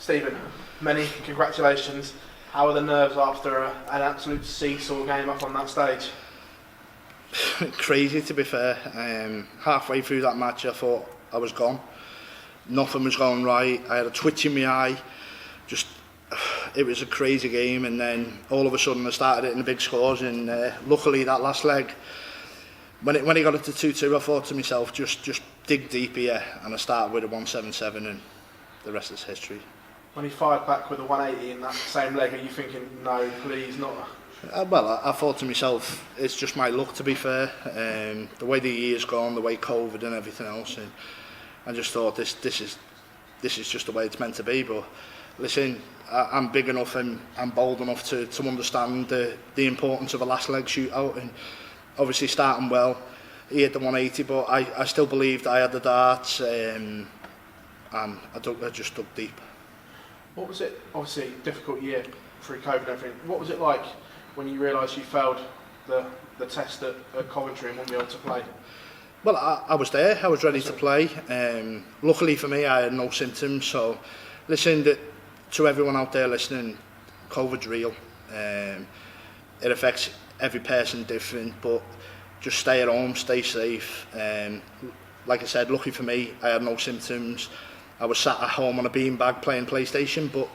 Stephen, many congratulations. How are the nerves after an absolute seesaw game up on that stage? Crazy, to be fair. Halfway through that match I thought I was gone. Nothing was going right. I had a twitch in my eye. It was a crazy game, and then all of a sudden I started hitting the big scores, and luckily that last leg, when he got it to 2-2, I thought to myself, just dig deep here, and I started with a 177, and the rest is history. When he fired back with a 180 in that same leg, are you thinking, no, please, not? I thought to myself, it's just my luck, to be fair. The way the year's gone, the way COVID and everything else, and I just thought this is just the way it's meant to be. But listen, I'm big enough and I'm bold enough to understand the importance of a last leg shootout, and obviously starting well, he hit the 180, but I still believed I had the darts, and I just dug deep. What was it? Obviously, difficult year through COVID and everything. What was it like when you realised you failed the test at Coventry and wouldn't be able to play? Well, I was there. I was ready to play. Luckily for me, I had no symptoms. So, listen, to everyone out there listening, COVID's real. It affects every person different, but just stay at home, stay safe. Like I said, lucky for me, I had no symptoms. I was sat at home on a beanbag playing PlayStation, but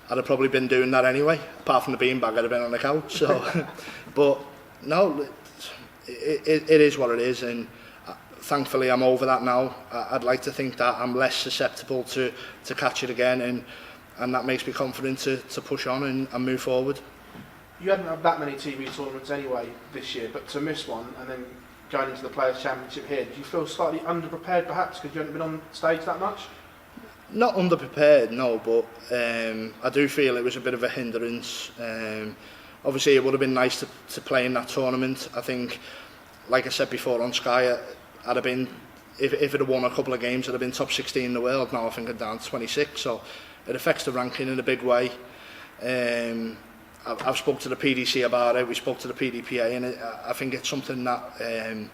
I'd have probably been doing that anyway. Apart from the beanbag, I'd have been on the couch. So, but no, it is what it is, and thankfully I'm over that now. I'd like to think that I'm less susceptible to catch it again, and that makes me confident to push on and move forward. You hadn't had that many TV tournaments anyway this year, but to miss one and then going into the Players' Championship here, do you feel slightly underprepared perhaps because you haven't been on stage that much? Not underprepared, no, but I do feel it was a bit of a hindrance. Obviously, it would have been nice to play in that tournament. I think, like I said before on Sky, I'd have been, if it had won a couple of games, I'd have been top 16 in the world. Now I think I'm down to 26, so it affects the ranking in a big way. I've spoke to the PDC about it. We spoke to the PDPA, and I think it's something that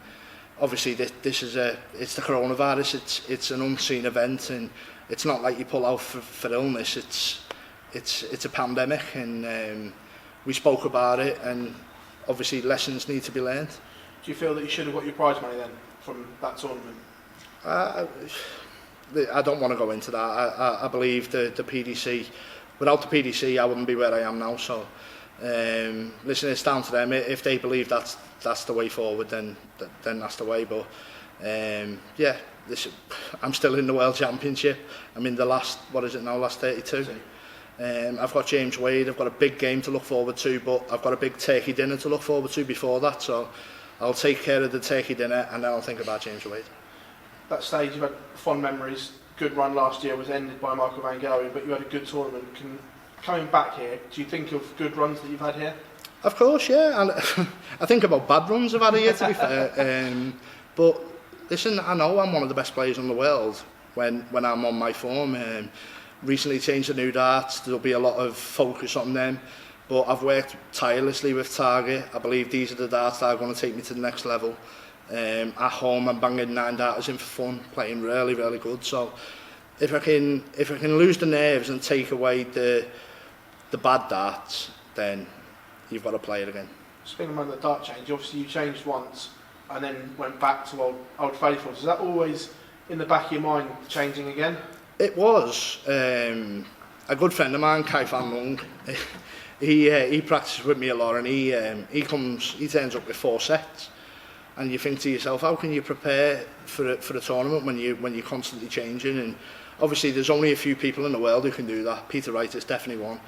obviously this is it's the coronavirus. It's an unseen event, and it's not like you pull out for illness. It's a pandemic, and we spoke about it, and obviously lessons need to be learned. Do you feel that you should have got your prize money then from that tournament? I don't want to go into that. I believe the PDC. Without the PDC, I wouldn't be where I am now. So, listen, it's down to them. If they believe that's the way forward, then that's the way. But yeah, I'm still in the World Championship. I'm in the last 32. I've got James Wade. I've got a big game to look forward to, but I've got a big turkey dinner to look forward to before that. So, I'll take care of the turkey dinner, and then I'll think about James Wade. That stage, you've had fond memories. Good run last year was ended by Michael Van Gerwen, but you had a good tournament. Coming back here, do you think of good runs that you've had here? Of course, yeah. And I think about bad runs I've had here, to be fair. But listen, I know I'm one of the best players in the world when I'm on my form. Recently changed the new darts. There'll be a lot of focus on them. But I've worked tirelessly with Target. I believe these are the darts that are going to take me to the next level. At home, I'm banging 9 darters in for fun, playing really, really good. So if I can lose the nerves and take away the bad darts, then you've got to play it again. Speaking of the dart change, obviously you changed once and then went back to old faithfuls. Is that always in the back of your mind, changing again? It was. A good friend of mine, Kai Van Lung, he practices with me a lot, and he turns up with 4 sets. And you think to yourself, how can you prepare for a tournament when you're constantly changing? And obviously there's only a few people in the world who can do that. Peter Wright is definitely one.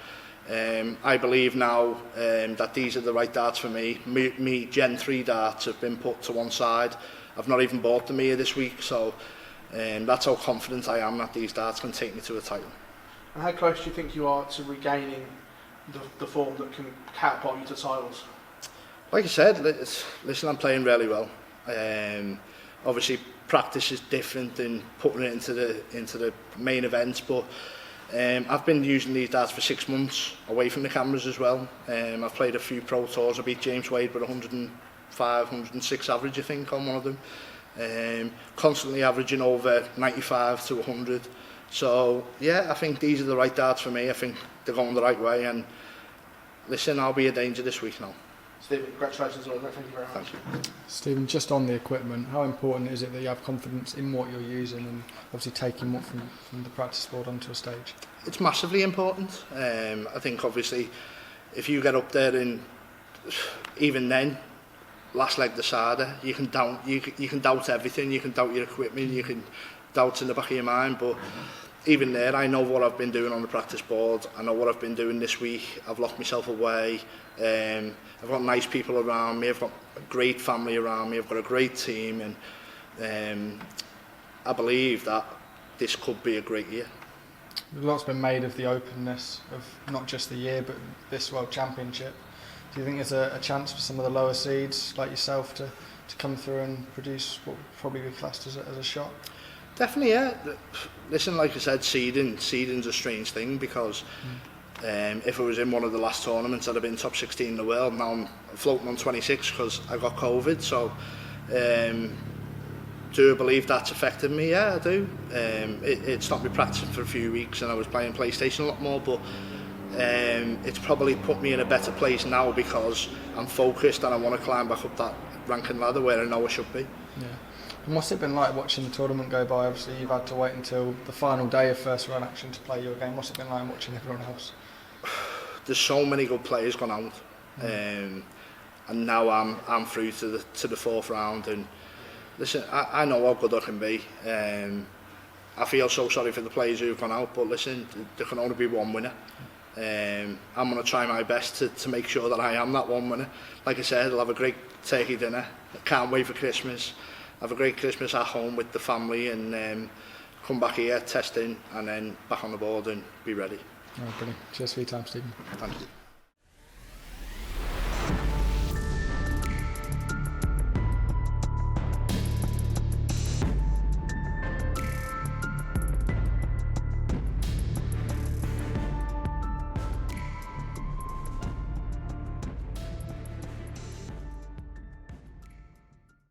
I believe now that these are the right darts for me. Me Gen 3 darts have been put to one side. I've not even bought them here this week, so that's how confident I am that these darts can take me to a title. And how close do you think you are to regaining the form that can catapult you to titles? Like I said, listen, I'm playing really well. Obviously, practice is different than putting it into the main events, but I've been using these darts for 6 months away from the cameras as well. I've played a few pro tours. I beat James Wade with 105, 106 average, I think, on one of them. Constantly averaging over 95 to 100. So yeah, I think these are the right darts for me. I think they're going the right way, and listen, I'll be a danger this week now. Stephen, congratulations on it. Thank you very much. Stephen, just on the equipment, how important is it that you have confidence in what you're using and obviously taking what from the practice board onto a stage? It's massively important. I think obviously if you get up there and even then, last leg decider, you can doubt everything. You can doubt your equipment, you can doubt in the back of your mind, but even there, I know what I've been doing on the practice board. I know what I've been doing this week. I've locked myself away. I've got nice people around me. I've got a great family around me. I've got a great team, and I believe that this could be a great year. A lot's been made of the openness of not just the year, but this World Championship. Do you think there's a chance for some of the lower seeds like yourself to come through and produce what would probably be classed as a shot? Definitely, yeah. Listen, like I said, seeding's a strange thing because if I was in one of the last tournaments, I'd have been top 16 in the world. Now I'm floating on 26 because I got COVID. So, do I believe that's affected me? Yeah, I do. It stopped me practicing for a few weeks, and I was playing PlayStation a lot more. But it's probably put me in a better place now because I'm focused and I want to climb back up that ranking ladder where I know I should be. Yeah. And what's it been like watching the tournament go by? Obviously, you've had to wait until the final day of first run action to play your game. What's it been like watching everyone else? There's so many good players gone out, and now I'm through to the fourth round. And listen, I know how good I can be. I feel so sorry for the players who've gone out, but listen, there can only be one winner. I'm going to try my best to make sure that I am that one winner. Like I said, I'll have a great turkey dinner. I can't wait for Christmas. Have a great Christmas at home with the family, and come back here, test in, and then back on the board and be ready. Oh, brilliant. Cheers for your time, Stephen. Thank you.